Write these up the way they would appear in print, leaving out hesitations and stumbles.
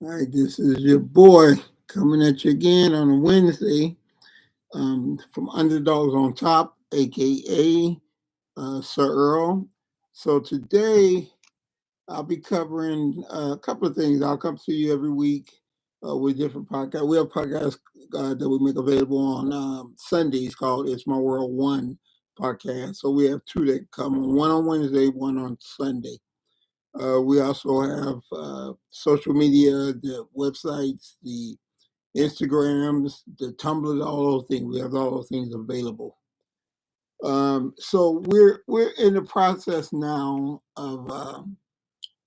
All right, this is your boy coming at you again on a Wednesday from Underdogz on Top, aka Sir Earl. So today I'll be covering a couple of things. I'll come to you every week with different podcasts. We have podcasts that we make available on Sundays called It's My World One podcast. So we have two that come one on Wednesday, one on Sunday. We also have social media, the websites, the Instagrams, the Tumblrs, all those things. We have all those things available. So we're in the process now of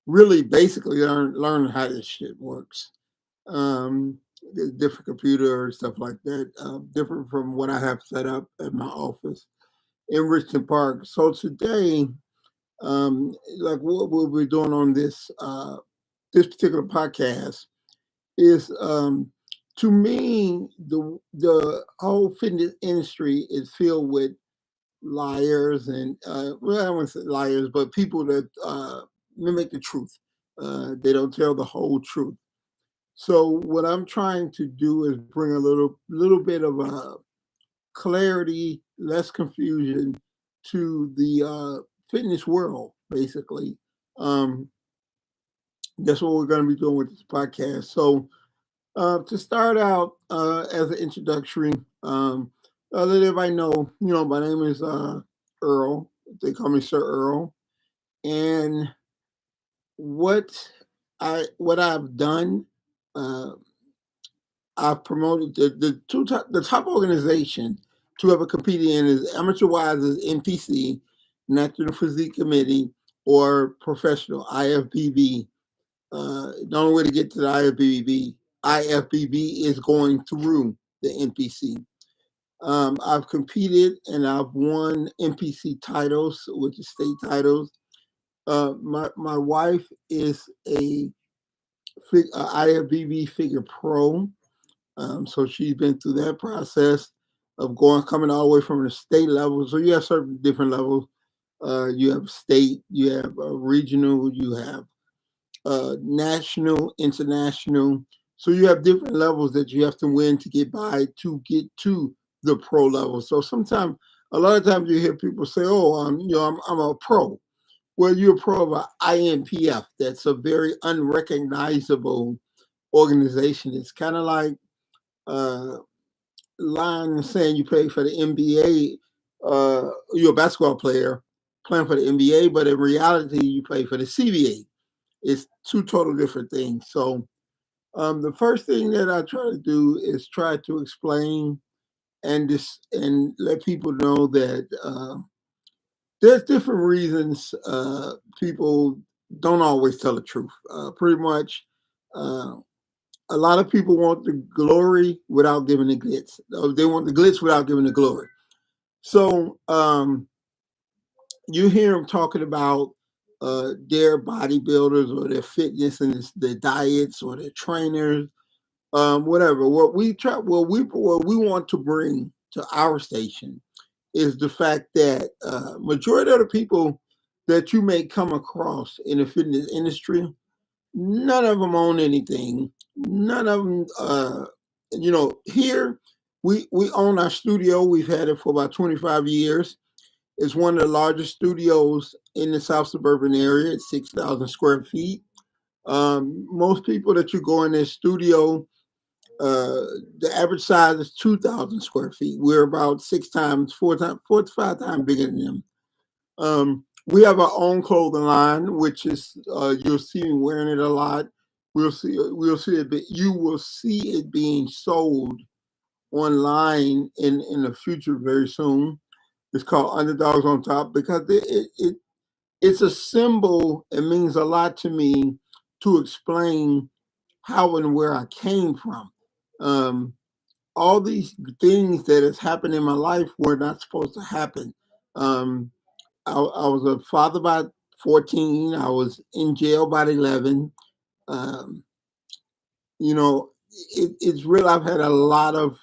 really basically learning how this shit works. The different computer and stuff like that, different from what I have set up at my office in Richmond Park. So today, like what we'll be doing on this particular podcast is to me the whole fitness industry is filled with liars and well, I don't want to say liars, but people that mimic the truth. They don't tell the whole truth. So what I'm trying to do is bring a little bit of clarity, less confusion to the fitness world, basically. Um, that's what we're going to be doing with this podcast. So to start out, as an introductory, let everybody know, my name is Earl. They call me Sir Earl. And what what I've done, uh, I've promoted the top organization to ever compete in is amateur wise is NPC, National Physique Committee, or professional IFBB. The only way to get to the IFBB is going through the NPC. I've competed and I've won NPC titles, which is state titles. My wife is a IFBB figure pro, so she's been through that process of coming all the way from the state level. So you have certain different levels. You have state, you have regional, you have national, international. So you have different levels that you have to win to get by to get to the pro level. So sometimes, a lot of times, you hear people say, "Oh, I'm a pro." Well, you're a pro of an INPF. That's a very unrecognizable organization. It's kind of like uh, line saying you play for the NBA. You're a basketball player playing for the NBA, but in reality, you play for the CBA. It's two total different things. So the first thing that I try to do is try to explain and let people know that there's different reasons people don't always tell the truth. Pretty much, uh, a lot of people want the glory without giving the glitz. They want the glitz without giving the glory. So you hear them talking about their bodybuilders or their fitness and their diets or their trainers, whatever. What we want to bring to our station is the fact that majority of the people that you may come across in the fitness industry, none of them own anything. None of them, here we own our studio. We've had it for about 25 years. It's one of the largest studios in the South suburban area. It's 6,000 square feet. Most people that you go in this studio, the average size is 2,000 square feet. We're about four to five times bigger than them. We have our own clothing line, which is you'll see me wearing it a lot. You will see it being sold online in the future very soon. It's called Underdogz on Top because it's a symbol. It means a lot to me to explain how and where I came from. Um, all these things that has happened in my life were not supposed to happen. Um, I was a father by 14. I was in jail by 11. Um, it's real. I've had a lot of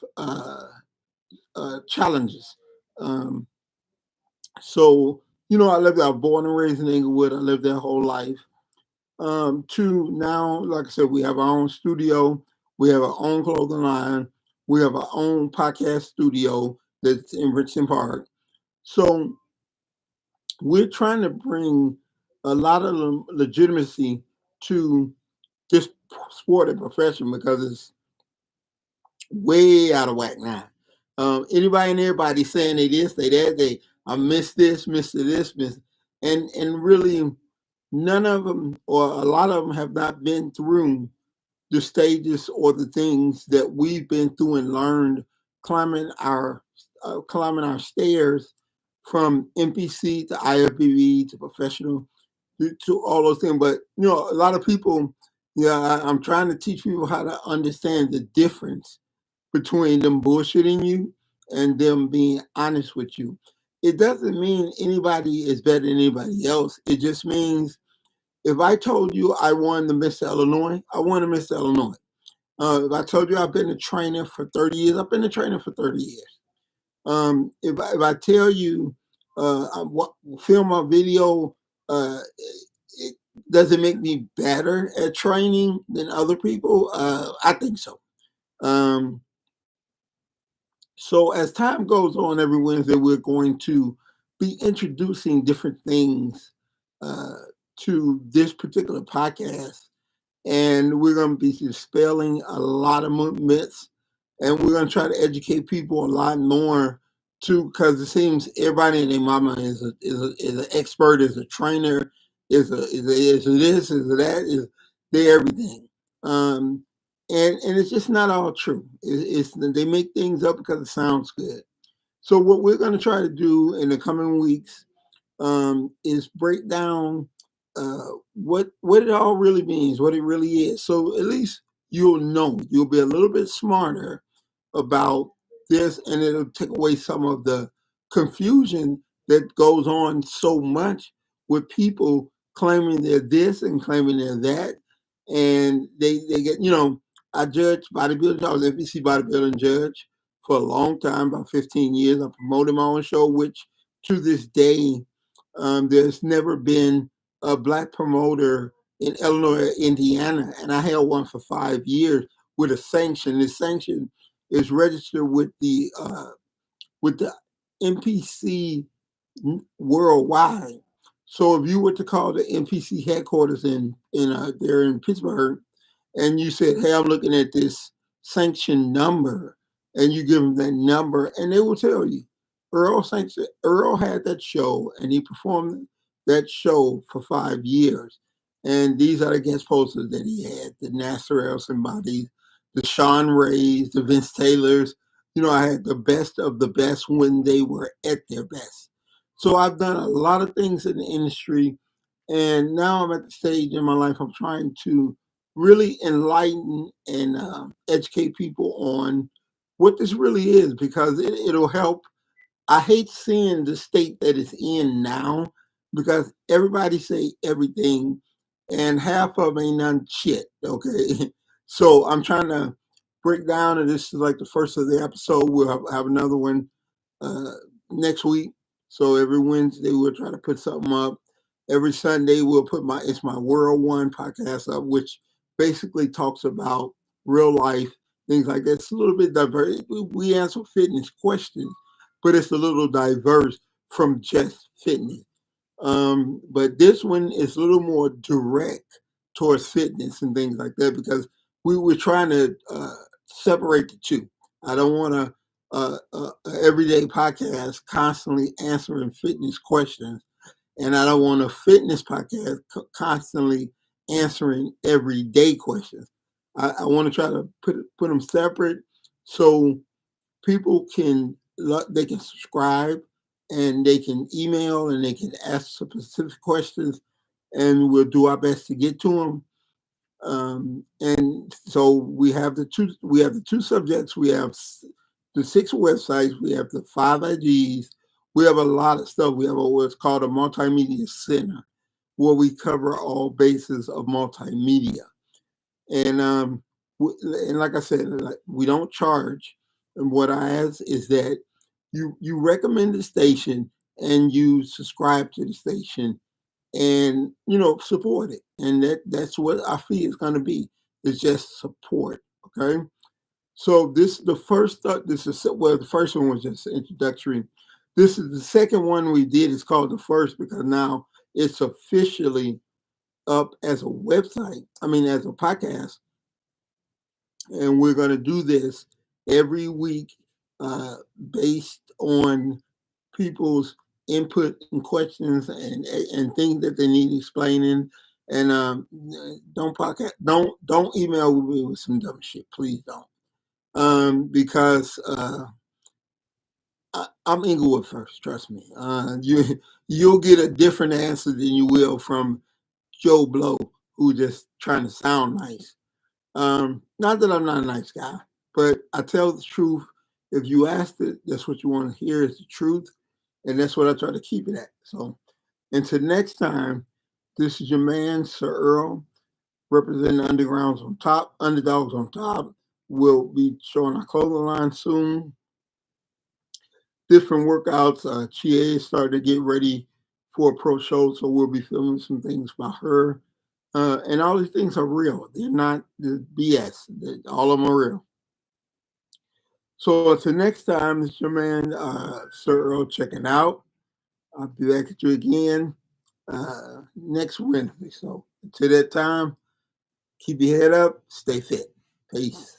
challenges. Um, so, I was born and raised in Inglewood. I lived there whole life. to now, like I said, we have our own studio, we have our own clothing line, we have our own podcast studio that's in Richmond Park. So we're trying to bring a lot of legitimacy to this sport and profession because it's way out of whack now. Anybody and everybody saying they this, they that, they I missed this, missed this, missed, and really none of them or a lot of them have not been through the stages or the things that we've been through and learned climbing our stairs from NPC to IFBB to professional to all those things. But a lot of people, yeah, I'm trying to teach people how to understand the difference between them bullshitting you and them being honest with you. It doesn't mean anybody is better than anybody else. It just means if I told you I won the Miss Illinois, I won the Miss Illinois. If I told you I've been a trainer for 30 years, I've been a trainer for 30 years. If I tell you film a video, it doesn't make me better at training than other people. I think so. Um, so as time goes on, every Wednesday we're going to be introducing different things uh, to this particular podcast, and we're going to be dispelling a lot of myths, and we're going to try to educate people a lot more too, because it seems everybody and their mama is an expert, is a trainer, is a this, is a that, is they everything. Um, and it's just not all true. It's they make things up because it sounds good. So what we're going to try to do in the coming weeks is break down what it all really means, what it really is. So at least you'll be a little bit smarter about this, and it'll take away some of the confusion that goes on so much with people claiming they're this and claiming they're that, and they get I judge bodybuilding. I was FBC bodybuilding judge for a long time, about 15 years. I promoted my own show, which to this day there's never been a black promoter in Illinois or Indiana, and I held one for 5 years with a sanction. This sanction is registered with the NPC worldwide. So if you were to call the NPC headquarters in there in Pittsburgh, and you said, "Hey, I'm looking at this sanction number," and you give them that number, and they will tell you. Earl had that show, and he performed that show for 5 years. And these are the guest posters that he had: the Nasser El Simbadi, the Sean Rays, the Vince Taylors. I had the best of the best when they were at their best. So I've done a lot of things in the industry, and now I'm at the stage in my life I'm trying to really enlighten and educate people on what this really is, because it'll help. I hate seeing the state that it's in now, because everybody say everything and half of them ain't none shit. Okay. So I'm trying to break down, and this is like the first of the episode. We'll have another one uh, next week. So every Wednesday we'll try to put something up. Every Sunday we'll put my World One podcast up, which basically talks about real life things like that. It's a little bit diverse. We answer fitness questions, but it's a little diverse from just fitness. But this one is a little more direct towards fitness and things like that, because we were trying to separate the two. I don't want to everyday podcast constantly answering fitness questions, and I don't want a fitness podcast constantly answering everyday questions. I want to try to put them separate, so people they can subscribe, and they can email, and they can ask specific questions, and we'll do our best to get to them. And so we have the two subjects. We have the 6 websites. We have the 5 IGs. We have a lot of stuff. We have what's called a multimedia center, where we cover all bases of multimedia. And and like I said, we don't charge. And what I ask is that you recommend the station, and you subscribe to the station, and support it. and that's what our fee is going to be. It's just support. Okay. So this the first. This is well. The first one was just introductory. This is the second one we did. It's called the first because now it's officially up as a website. I mean, as a podcast, and we're going to do this every week, uh, based on people's input and questions and things that they need explaining. And don't email me with some dumb shit, please don't. Because I'm Inglewood first, trust me. You'll get a different answer than you will from Joe Blow, who just trying to sound nice. Not that I'm not a nice guy, but I tell the truth. If you asked it, that's what you want to hear is the truth, and that's what I try to keep it at. So until next time, this is your man, Sir Earl, representing Underdogz on top. We'll be showing our clothing line soon. Different workouts. Chie is starting to get ready for a pro show, so we'll be filming some things by her. And all these things are real. They're not the BS. All of them are real. So until next time, it's your man, Sir Earl, checking out. I'll be back at you again next Wednesday. So until that time, keep your head up, stay fit. Peace.